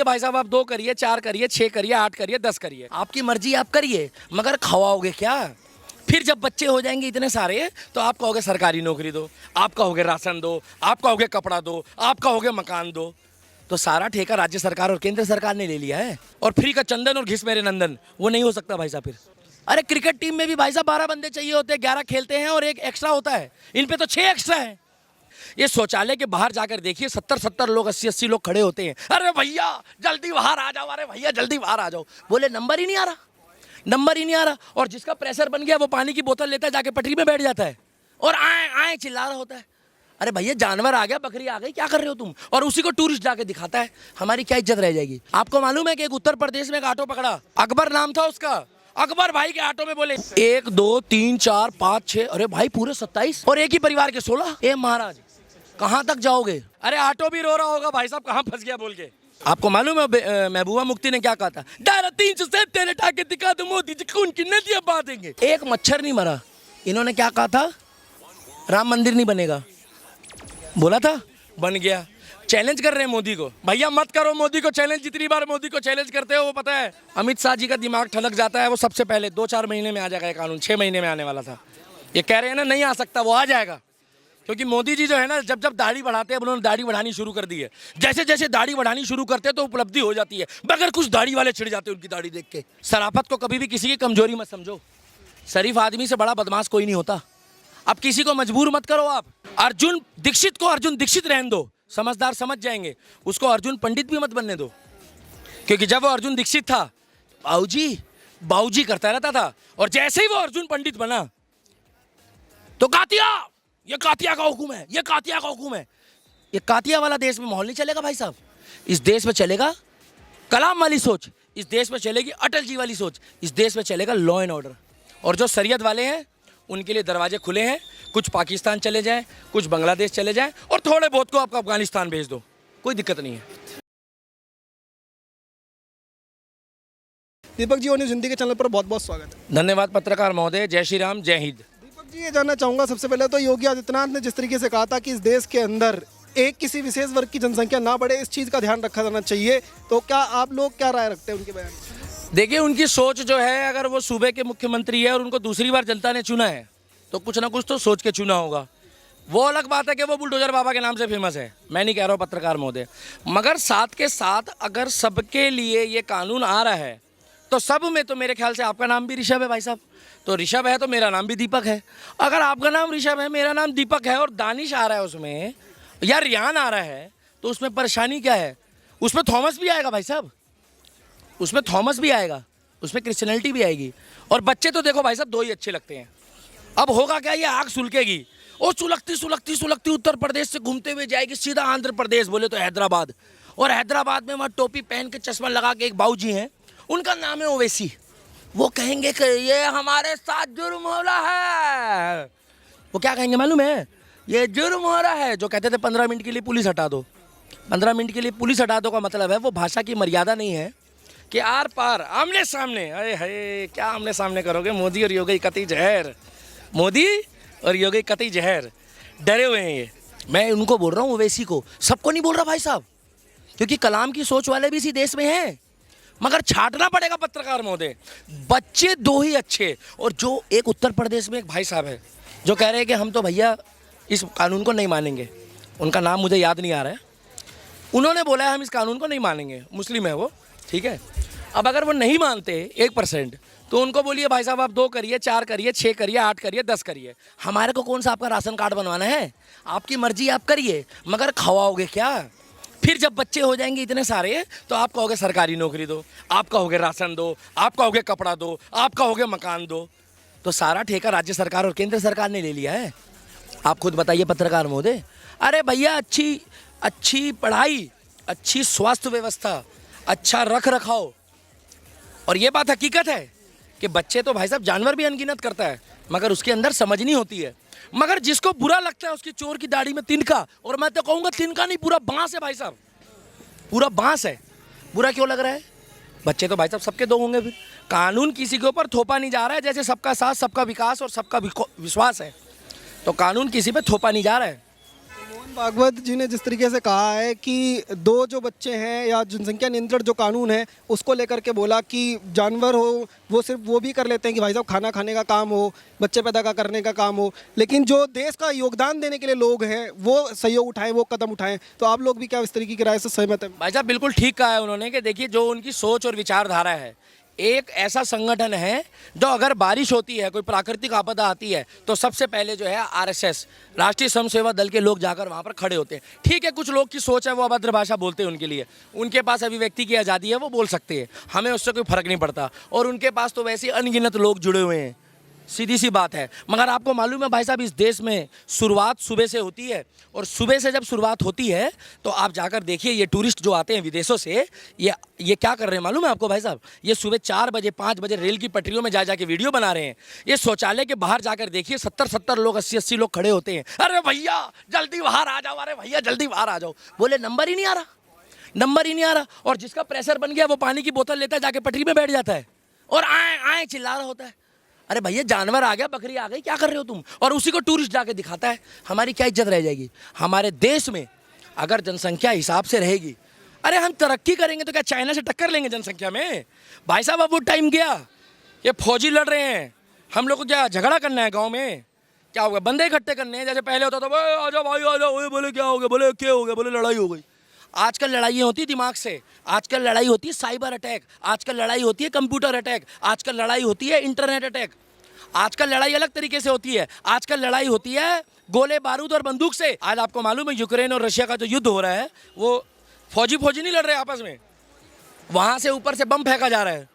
बोलिए भाई साहब आप 2 करिए, 4 करिए, 6 करिए, 8 करिए, 10 करिए, आपकी मर्जी आप करिए, मगर खवाओगे क्या? फिर जब बच्चे हो जाएंगे इतने सारे तो आप कहोगे सरकारी नौकरी दो, आप कहोगे राशन दो, आप कहोगे कपड़ा दो, आप कहोगे मकान दो। तो सारा ठेका राज्य सरकार और केंद्र सरकार ने ले लिया है। और फ्री का चंदन और घिस मेरे नंदन वो नहीं हो सकता भाई साहब। फिर अरे क्रिकेट टीम में भी भाई साहब 12 बंदे चाहिए होते हैं, 11 खेलते हैं और एक एक्स्ट्रा होता है, इन पे तो 6 एक्स्ट्रा है। ये शौचालय के बाहर जाकर देखिए 70-70 लोग, 80-80 लोग खड़े होते हैं। अरे भैया जल्दी बाहर आ जाओ, अरे भैया जल्दी बाहर आ जाओ। बोले नंबर ही नहीं आ रहा, नंबर ही नहीं आ रहा। और जिसका प्रेशर बन गया वो पानी की बोतल लेता है, जाके पटरी में बैठ जाता है और आए आए चिल्ला रहा होता है। अरे भैया जानवर आ गया, बकरी आ गई, क्या कर रहे हो तुम? और उसी को टूरिस्ट जाके दिखाता है, हमारी क्या इज्जत रह जाएगी? आपको मालूम है कि एक उत्तर प्रदेश में एक ऑटो पकड़ा, अकबर नाम था उसका। अकबर भाई के ऑटो में बोले 1 2 3 4 5 6, अरे भाई पूरे 27 और एक ही परिवार के 16। ए महाराज कहाँ तक जाओगे? अरे ऑटो भी रो रहा होगा भाई साहब कहाँ फंस गया बोल के। आपको मालूम है महबूबा मुफ्ती ने क्या कहा था? दायरा 300 से तेरे टाके दिखा दो मोदी जी, खून की नदियां बहा देंगे। एक मच्छर नहीं मरा। इन्होंने क्या कहा था? राम मंदिर नहीं बनेगा, बोला था, बन गया। चैलेंज कर रहे हैं मोदी को, भैया मत करो मोदी को चैलेंज। जितनी बार मोदी को चैलेंज करते हो वो पता है अमित शाह जी का दिमाग ठनक जाता है। वो सबसे पहले 2-4 महीने में आ जाएगा ये कानून, 6 महीने में आने वाला था। ये कह रहे हैं ना नहीं आ सकता, वो आ जाएगा। क्योंकि मोदी जी जो है ना जब जब दाढ़ी बढ़ाते हैं, उन्होंने दाढ़ी बढ़ानी शुरू कर दी है। जैसे जैसे दाढ़ी बढ़ानी शुरू करते हैं तो उपलब्धि हो जाती है, मगर कुछ दाढ़ी वाले छिड़ जाते हैं उनकी दाढ़ी देख के। शराफत को कभी भी किसी की कमजोरी मत समझो। शरीफ आदमी से बड़ा बदमाश कोई नहीं होता। अब किसी को मजबूर मत करो। आप अर्जुन दीक्षित को अर्जुन दीक्षित रहने दो, समझदार समझ जाएंगे। उसको अर्जुन पंडित भी मत बनने दो, क्योंकि जब वो अर्जुन दीक्षित था बाऊजी करता रहता था, और जैसे ही वो अर्जुन पंडित बना तो कातिया, ये कातिया का हुक्म है, ये कातिया का हुक्म है। ये कातिया वाला देश में माहौल नहीं चलेगा भाई साहब। इस देश में चलेगा कलाम वाली सोच, इस देश में चलेगी अटल जी वाली सोच, इस देश में चलेगा लॉ एंड ऑर्डर। और जो शरीयत वाले हैं उनके लिए दरवाजे खुले हैं। कुछ पाकिस्तान चले जाएं, कुछ बांग्लादेश चले जाएं, और थोड़े बहुत को आपको अफगानिस्तान भेज दो, कोई दिक्कत नहीं है। दीपक जी न्यूज़ हिंदी के चैनल पर बहुत बहुत स्वागत है। धन्यवाद पत्रकार महोदय, जय श्री राम, जय हिंद। दीपक जी ये जानना चाहूँगा सबसे पहले तो योगी आदित्यनाथ ने जिस तरीके से कहा था कि इस देश के अंदर एक किसी विशेष वर्ग की जनसंख्या ना बढ़े, इस चीज़ का ध्यान रखा जाना चाहिए, तो क्या आप लोग क्या राय रखते हैं उनके बयान? देखिए उनकी सोच जो है, अगर वो सूबे के मुख्यमंत्री है और उनको दूसरी बार जनता ने चुना है तो कुछ ना कुछ तो सोच के चुना होगा। वो अलग बात है कि वो बुलडोजर बाबा के नाम से फेमस है, मैं नहीं कह रहा हूँ पत्रकार महोदय, मगर साथ के साथ अगर सबके लिए ये कानून आ रहा है तो सब में तो मेरे ख्याल से आपका नाम भी ऋषभ है भाई साहब, तो ऋषभ है तो मेरा नाम भी दीपक है। अगर आपका नाम ऋषभ है, मेरा नाम दीपक है, और दानिश आ रहा है उसमें या रियान आ रहा है, तो उसमें परेशानी क्या है? उसमें थॉमस भी आएगा भाई साहब, उसमें थॉमस भी आएगा, उसमें क्रिश्चियनिटी भी आएगी। और बच्चे तो देखो भाई साहब 2 ही अच्छे लगते हैं। अब होगा क्या, ये आग सुलगेगी, वो सुलगती सुलगती सुलगती उत्तर प्रदेश से घूमते हुए जाएगी सीधा आंध्र प्रदेश, बोले तो हैदराबाद। और हैदराबाद में वहाँ टोपी पहन के चश्मा लगा के एक बाबूजी हैं, उनका नाम है ओवैसी। वो कहेंगे कि ये हमारे साथ जुर्म हो रहा है। वो क्या कहेंगे मालूम है? ये जुर्म हो रहा है। जो कहते थे 15 मिनट के लिए पुलिस हटा दो, 15 मिनट के लिए पुलिस हटा दो का मतलब है वो भाषा की मर्यादा नहीं है कि आर पार आमने सामने। अरे है क्या आमने सामने करोगे? मोदी और योगी कतई जहर, मोदी और योगी कतई जहर, डरे हुए हैं ये। मैं उनको बोल रहा हूँ ओवैसी को, सबको नहीं बोल रहा भाई साहब, क्योंकि कलाम की सोच वाले भी इसी देश में हैं, मगर छांटना पड़ेगा पत्रकार महोदय। बच्चे 2 ही अच्छे। और जो एक उत्तर प्रदेश में एक भाई साहब है जो कह रहे हैं कि हम तो भैया इस कानून को नहीं मानेंगे, उनका नाम मुझे याद नहीं आ रहा है, उन्होंने बोला है हम इस कानून को नहीं मानेंगे, मुस्लिम है वो, ठीक है। अब अगर वो नहीं मानते 1% तो उनको बोलिए भाई साहब आप 2 करिए, 4 करिए, 6 करिए, 8 करिए, 10 करिए, हमारे को कौन सा आपका राशन कार्ड बनवाना है? आपकी मर्जी आप करिए, मगर खवाओगे क्या? फिर जब बच्चे हो जाएंगे इतने सारे तो आप कहोगे सरकारी नौकरी दो, आप कहोगे राशन दो, आप कहोगे कपड़ा दो, आप कहोगे मकान दो। तो सारा ठेका राज्य सरकार और केंद्र सरकार ने ले लिया है। आप खुद बताइए पत्रकार महोदय। अरे भैया अच्छी पढ़ाई, अच्छी स्वास्थ्य व्यवस्था, अच्छा रख रखाव, और ये बात हकीकत है कि बच्चे तो भाई साहब जानवर भी अनगिनत करता है, मगर उसके अंदर समझ नहीं होती है। मगर जिसको बुरा लगता है उसकी चोर की दाढ़ी में तिनका, और मैं तो कहूँगा तिनका नहीं पूरा बांस है भाई साहब, पूरा बांस है। बुरा क्यों लग रहा है? बच्चे तो भाई साहब सबके 2 होंगे। फिर कानून किसी के ऊपर थोपा नहीं जा रहा है, जैसे सबका साथ सबका विकास और सबका विश्वास है, तो कानून किसी पे थोपा नहीं जा रहा है। भागवत जी ने जिस तरीके से कहा है कि दो जो बच्चे हैं या जनसंख्या नियंत्रण जो कानून है उसको लेकर के बोला कि जानवर हो वो सिर्फ वो भी कर लेते हैं कि भाई साहब खाना खाने का काम हो, बच्चे पैदा करने का काम हो, लेकिन जो देश का योगदान देने के लिए लोग हैं वो सहयोग उठाएं, वो कदम उठाएं। तो आप लोग भी क्या इस तरीके की राय से सहमत हैं? भाई साहब बिल्कुल ठीक कहा है उन्होंने कि देखिए जो उनकी सोच और विचारधारा है, एक ऐसा संगठन है जो अगर बारिश होती है, कोई प्राकृतिक आपदा आती है, तो सबसे पहले जो है आरएसएस, राष्ट्रीय स्वयं सेवा दल के लोग जाकर वहाँ पर खड़े होते हैं। ठीक है, कुछ लोग की सोच है वो अभद्र भाषा बोलते हैं, उनके लिए उनके पास अभिव्यक्ति की आज़ादी है, वो बोल सकते हैं, हमें उससे कोई फर्क नहीं पड़ता। और उनके पास तो वैसे ही अनगिनत लोग जुड़े हुए हैं, सीधी सी बात है। मगर आपको मालूम है भाई साहब, इस देश में शुरुआत सुबह से होती है, और सुबह से जब शुरुआत होती है तो आप जाकर देखिए ये टूरिस्ट जो आते हैं विदेशों से, ये क्या कर रहे हैं मालूम है आपको भाई साहब? ये सुबह 4 बजे 5 बजे रेल की पटरियों में जा जाके वीडियो बना रहे हैं। ये शौचालय के बाहर जाकर देखिए 70-70 लोग, 80-80 लोग खड़े होते हैं। अरे भैया जल्दी बाहर आ जाओ, अरे भैया जल्दी बाहर आ जाओ। बोले नंबर ही नहीं आ रहा, नंबर ही नहीं आ रहा। और जिसका प्रेशर बन गया वो पानी की बोतल लेता है, जाके पटरी में बैठ जाता है और आए आए चिल्ला रहा होता है। अरे भैया जानवर आ गया, बकरी आ गई, क्या कर रहे हो तुम? और उसी को टूरिस्ट जाके दिखाता है। हमारी क्या इज्जत रह जाएगी? हमारे देश में अगर जनसंख्या हिसाब से रहेगी, अरे हम तरक्की करेंगे तो क्या चाइना से टक्कर लेंगे जनसंख्या में? भाई साहब अब वो टाइम गया, ये फौजी लड़ रहे हैं, हम लोग को क्या झगड़ा करना है गाँव में? क्या होगा, बंदे इकट्ठे करने हैं। जैसे पहले होता था आ जाओ भाई आ जाओ, बोले क्या हो गया, बोले क्या हो गया, बोले लड़ाई हो गई। आजकल लड़ाइयाँ होती है दिमाग से, आजकल लड़ाई होती है साइबर अटैक, आजकल लड़ाई होती है कंप्यूटर अटैक, आजकल लड़ाई होती है इंटरनेट अटैक। आजकल लड़ाई अलग तरीके से होती है, आजकल लड़ाई होती है गोले बारूद और बंदूक से। आज आपको मालूम है यूक्रेन और रशिया का जो युद्ध हो रहा है, वो फौजी नहीं लड़ रहे आपस में, वहाँ से ऊपर से बम फेंका जा रहा है।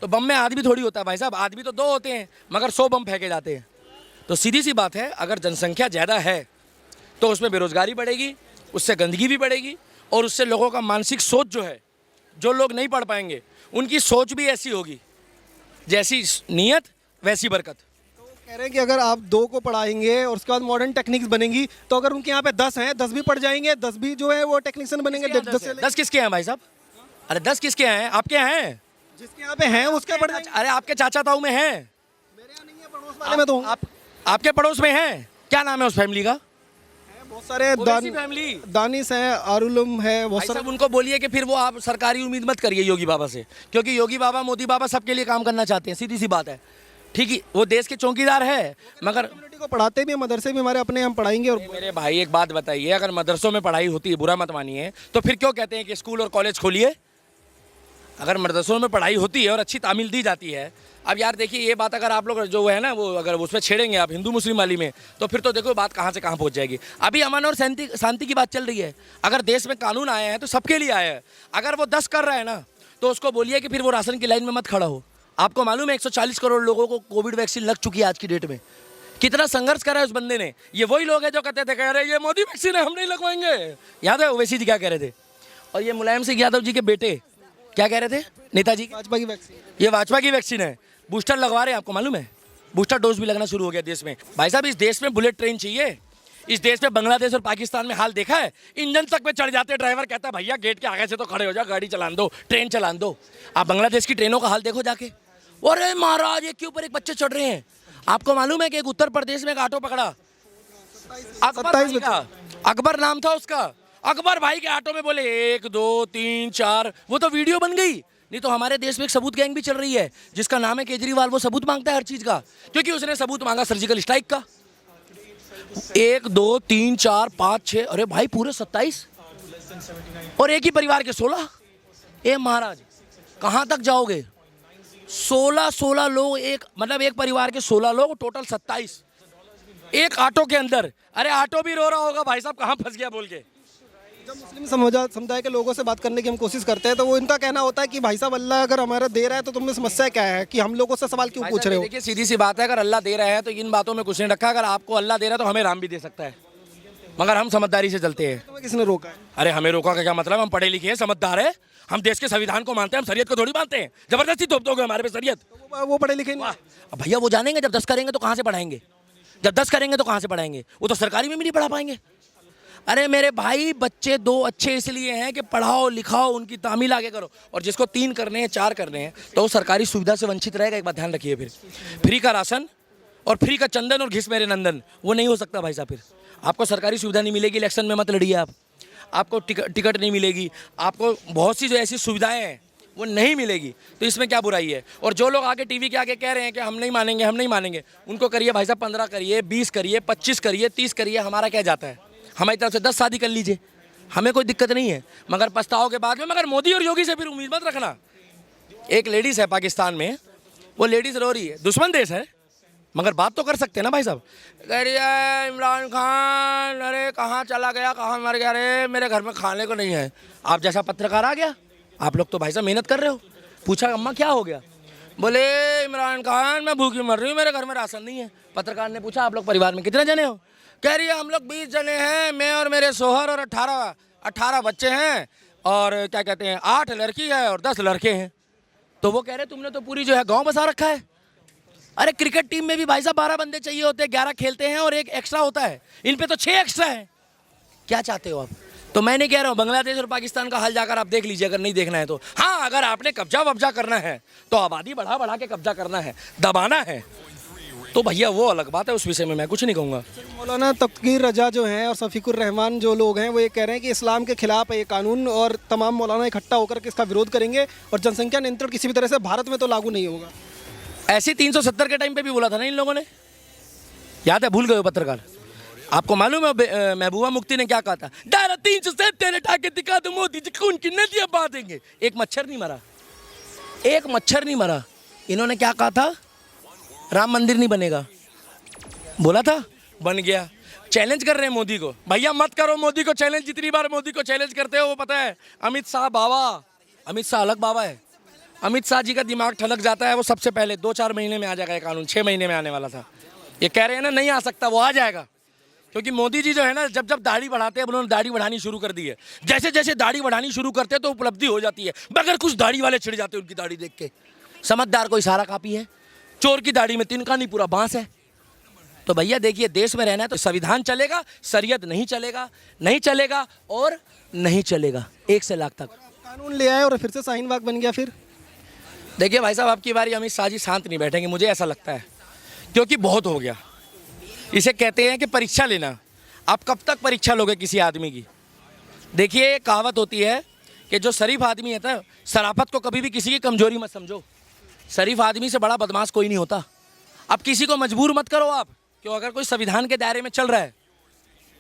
तो बम में आदमी थोड़ी होता है भाई साहब, आदमी तो 2 होते हैं, मगर 100 बम फेंके जाते हैं। तो सीधी सी बात है, अगर जनसंख्या ज़्यादा है तो उसमें बेरोजगारी बढ़ेगी, उससे गंदगी भी बढ़ेगी, और उससे लोगों का मानसिक सोच जो है, जो लोग नहीं पढ़ पाएंगे उनकी सोच भी ऐसी होगी, जैसी नीयत वैसी बरकत। तो कह रहे हैं कि अगर आप 2 को पढ़ाएंगे और उसके बाद मॉडर्न टेक्निक्स बनेंगी, तो अगर उनके यहाँ पे 10 हैं, 10 भी पढ़ जाएंगे, 10 भी जो है वो टेक्नीशियन बनेंगे। 10 किसके हैं भाई साहब? अरे 10 किसके हैं? आपके हैं? जिसके यहाँ पे हैं उसके पढ़ जाएंगे। अरे आपके चाचा ताऊ में हैं, मेरे यहाँ नहीं है, पड़ोस वाले में तो आपके पड़ोस में हैं। क्या नाम है उस फैमिली का? बहुत सारे फैमिली दानिश है, आरुलम है, बहुत भाई सारे। साहब उनको बोलिए कि फिर वो आप सरकारी उम्मीद मत करिए योगी बाबा से, क्योंकि योगी बाबा मोदी बाबा सबके लिए काम करना चाहते हैं, सीधी सी बात है। ठीक है, वो देश के चौकीदार है, मगर कम्युनिटी को पढ़ाते भी हैं, मदरसे भी हमारे अपने हम पढ़ाएंगे। और मेरे भाई एक बात बताइए, अगर मदरसों में पढ़ाई होती है, बुरा मत मानिए, तो फिर क्यों कहते हैं कि स्कूल और कॉलेज खोलिए? अगर मदरसों में पढ़ाई होती है और अच्छी तामील दी जाती है। अब यार देखिए, ये बात अगर आप लोग जो है ना, वो अगर उसमें छेड़ेंगे आप हिंदू मुस्लिम वाली में, तो फिर तो देखो बात कहाँ से कहाँ पहुँच जाएगी। अभी अमन और शांति की बात चल रही है। अगर देश में कानून आए हैं तो सबके लिए आया है। अगर वो 10 कर रहा है ना, तो उसको बोलिए कि फिर वो राशन की लाइन में मत खड़ा हो। आपको मालूम है 140 करोड़ लोगों को कोविड वैक्सीन लग चुकी है आज की डेट में। कितना संघर्ष करा है उस बंदे ने। ये वही लोग हैं जो कहते थे, कह रहे ये मोदी वैक्सीन है, हम नहीं लगवाएंगे। याद है ओवैसी जी क्या कह रहे थे? और ये मुलायम सिंह यादव जी के बेटे क्या कह रहे थे, नेताजी? भाजपा की वैक्सीन, ये भाजपा की वैक्सीन है। बूस्टर लगवा रहे हैं, आपको मालूम है? बूस्टर डोज भी लगना शुरू हो गया देश में। भाई साहब इस देश में बुलेट ट्रेन चाहिए। इस देश में बांग्लादेश और पाकिस्तान में हाल देखा है, इंजन तक पे चढ़ जाते, ड्राइवर कहता है भैया गेट के आगे से तो खड़े हो जाओ, गाड़ी चलान दो, ट्रेन चलान दो। आप बांग्लादेश की ट्रेनों का हाल देखो जाके। अरे महाराज एक के ऊपर एक बच्चे चढ़ रहे हैं। आपको मालूम है कि एक उत्तर प्रदेश में एक ऑटो पकड़ा, अकबर नाम था उसका। अकबर भाई के ऑटो में बोले 1 2 3 4, वो तो वीडियो बन गई। नहीं तो हमारे देश में एक सबूत गैंग भी चल रही है जिसका नाम है केजरीवाल। वो सबूत मांगता है हर चीज का, क्योंकि उसने सबूत मांगा सर्जिकल स्ट्राइक का। 1 2 3 4 5 6, अरे भाई पूरे 27, और एक ही परिवार के 16। ए महाराज कहाँ तक जाओगे? 16 लोग, एक मतलब एक परिवार के 16 लोग, टोटल 27 एक ऑटो के अंदर। अरे ऑटो भी रो रहा होगा भाई साहब कहाँ फंस गया बोल के। जब मुस्लिम समुदाय के लोगों से बात करने की हम कोशिश करते हैं तो वो इनका कहना होता है कि भाई साहब अल्लाह अगर हमारा दे रहा है तो तुम्हें समस्या क्या है कि हम लोगों से सवाल क्यों पूछ रहे हो? देखिए सीधी सी बात है, अगर अल्लाह दे रहा है तो इन बातों में कुछ नहीं रखा। अगर आपको अल्लाह दे रहा है तो हमें राम भी दे सकता है, मगर हम समझदारी से चलते हैं। तुम्हें किसने रोका है? अरे हमें रोका का क्या मतलब? हम पढ़े लिखे हैं, समझदार है, हम देश के संविधान को मानते हैं, हम शरीयत को थोड़ी मानते हैं। जबरदस्ती थोप दोगे हमारे पे शरीयत? वो पढ़े लिखे नहीं। अब भैया वो जानेंगे, जब 10 करेंगे तो कहाँ से पढ़ाएंगे? जब 10 करेंगे तो कहाँ से पढ़ाएंगे? वो तो सरकारी में भी नहीं पढ़ा पाएंगे। अरे मेरे भाई बच्चे 2 अच्छे इसलिए हैं कि पढ़ाओ लिखाओ, उनकी तामील आगे करो। और जिसको 3 करने हैं 4 करने हैं तो वो सरकारी सुविधा से वंचित रहेगा। एक बात ध्यान रखिए, फिर फ्री का राशन और फ्री का चंदन और घिस मेरे नंदन वो नहीं हो सकता भाई साहब। फिर आपको सरकारी सुविधा नहीं मिलेगी, इलेक्शन में मत लड़िए आप। आपको टिकट नहीं मिलेगी, आपको बहुत सी जो ऐसी सुविधाएं हैं वो नहीं मिलेगी, तो इसमें क्या बुराई है। और जो लोग आगे टीवी के आगे कह रहे हैं कि हम नहीं मानेंगे, हम नहीं मानेंगे, उनको करिए भाई साहब 15 करिए, 20 करिए, 25 करिए, 30 करिए, हमारा क्या जाता है। हमारी तरफ से 10 शादी कर लीजिए, हमें कोई दिक्कत नहीं है, मगर पछताओगे बाद में। मगर मोदी और योगी से फिर उम्मीद मत रखना। एक लेडीज़ है पाकिस्तान में, वो लेडीज़ रो रही है, दुश्मन देश है मगर बात तो कर सकते हैं ना भाई साहब। कह रही है इमरान खान अरे कहाँ चला गया, कहाँ मर गया, अरे मेरे घर में खाने को नहीं है। आप जैसा पत्रकार आ गया, आप लोग तो भाई साहब मेहनत कर रहे हो। पूछा अम्मा क्या हो गया, बोले इमरान खान मैं भूखी मर रही हूँ, मेरे घर में राशन नहीं है। पत्रकार ने पूछा आप लोग परिवार में कितने जने हो, कह रही है हम लोग 20 जने हैं, मैं और मेरे शोहर और 18 बच्चे हैं, और क्या कहते हैं 8 लड़की है और 10 लड़के हैं। तो वो कह रहे तुमने तो पूरी जो है गाँव बसा रखा है। अरे क्रिकेट टीम में भी भाई साहब 12 बंदे चाहिए होते हैं, 11 खेलते हैं और एक एक्स्ट्रा होता है, इन पे तो 6 एक्स्ट्रा है। क्या चाहते हो आप। तो मैं नहीं कह रहा हूँ, बांग्लादेश और पाकिस्तान का हाल जाकर आप देख लीजिए अगर नहीं देखना है तो। हाँ अगर आपने कब्जा वब्जा करना है तो आबादी बढ़ा बढ़ा के कब्जा करना है, दबाना है, तो भैया वो अलग बात है, उस विषय में मैं कुछ नहीं कहूँगा। मौलाना तकदीर रजा जो हैं और शफीकुर रहमान जो लोग हैं वो ये कह रहे हैं कि इस्लाम के खिलाफ है ये कानून और तमाम मौलाना इकट्ठा होकर के इसका विरोध करेंगे और जनसंख्या नियंत्रण किसी भी तरह से भारत में तो लागू नहीं होगा। ऐसे 370 के टाइम पे भी बोला था ना इन लोगों ने, याद है, भूल गए हो पत्रकार। आपको मालूम है महबूबा मुफ्ती ने क्या कहा था, दायरा 370 हटा के दिखा दो मोदी जी खून की नदियां बहा देंगे। एक मच्छर नहीं मरा, एक मच्छर नहीं मरा। इन्होंने क्या कहा था, राम मंदिर नहीं बनेगा, बोला था, बन गया। चैलेंज कर रहे हैं मोदी को, भैया मत करो मोदी को चैलेंज। जितनी बार मोदी को चैलेंज करते हो वो पता है, अमित शाह बाबा, अमित शाह अलग बाबा है। अमित शाह जी का दिमाग ठनक जाता है, वो सबसे पहले 2-4 महीने में आ जाएगा ये कानून, 6 महीने में आने वाला था। ये कह रहे हैं ना नहीं आ सकता, वो आ जाएगा। क्योंकि मोदी जी जो है ना जब जब दाढ़ी बढ़ाते हैं, उन्होंने दाढ़ी बढ़ानी शुरू कर दी है। जैसे जैसे दाढ़ी बढ़ानी शुरू करते हैं तो उपलब्धि हो जाती है, मगर कुछ दाढ़ी वाले छिड़ जाते हैं उनकी दाढ़ी देख के। समझदार कोई सारा कापी है, चोर की दाढ़ी में तिनका नहीं पूरा बांस है। तो भैया देखिए, देश में रहना है तो संविधान चलेगा, शरीयत नहीं चलेगा, नहीं चलेगा और नहीं चलेगा 1 से लाख तक। कानून ले आए और फिर से शाहीन बाग बन गया। फिर देखिए भाई साहब, आपकी बारी अमित शाह जी शांत नहीं बैठेंगे, मुझे ऐसा लगता है, क्योंकि बहुत हो गया। इसे कहते हैं कि परीक्षा लेना। आप कब तक परीक्षा लोगे किसी आदमी की। देखिए कहावत होती है कि जो शरीफ आदमी है ना, शराफत को कभी भी किसी की कमजोरी मत समझो। शरीफ आदमी से बड़ा बदमाश कोई नहीं होता। अब किसी को मजबूर मत करो आप, क्यों अगर कोई संविधान के दायरे में चल रहा है।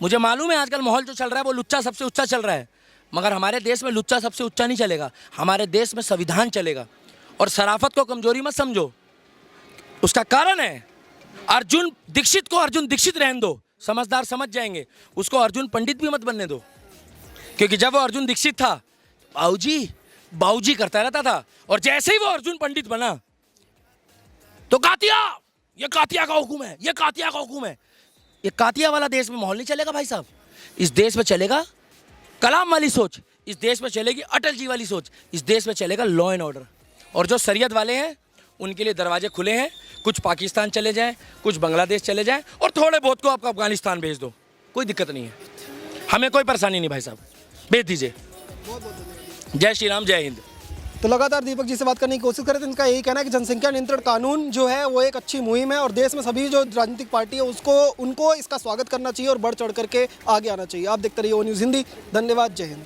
मुझे मालूम है आजकल माहौल जो चल रहा है वो लुच्चा सबसे ऊंचा चल रहा है, मगर हमारे देश में लुच्चा सबसे ऊंचा नहीं चलेगा, हमारे देश में संविधान चलेगा। और शराफत को कमजोरी मत समझो। उसका कारण है, अर्जुन दीक्षित को अर्जुन दीक्षित रहने दो, समझदार समझ जाएंगे। उसको अर्जुन पंडित भी मत बनने दो, क्योंकि जब वो अर्जुन दीक्षित था बाऊजी करता रहता था, और जैसे ही वो अर्जुन पंडित बना तो कातिया, ये कातिया का हुक्म है, ये कातिया का हुक्म है। ये कातिया वाला देश में माहौल नहीं चलेगा भाई साहब। इस देश में चलेगा कलाम वाली सोच, इस देश में चलेगी अटल जी वाली सोच, इस देश में चलेगा लॉ एंड ऑर्डर। और जो शरीयत वाले हैं उनके लिए दरवाजे खुले हैं। कुछ पाकिस्तान चले जाएं, कुछ बांग्लादेश चले जाएं, और थोड़े बहुत को आपको अफगानिस्तान भेज दो, कोई दिक्कत नहीं है, हमें कोई परेशानी नहीं भाई साहब, भेज दीजिए। जय श्री राम, जय हिंद। तो लगातार दीपक जी से बात करने की कोशिश करें तो इनका यही कहना है कि जनसंख्या नियंत्रण कानून जो है वो एक अच्छी मुहिम है और देश में सभी जो राजनीतिक पार्टी है उनको इसका स्वागत करना चाहिए और बढ़ चढ़ करके आगे आना चाहिए। आप देखते रहिए ओ न्यूज़ हिंदी। धन्यवाद, जय हिंद।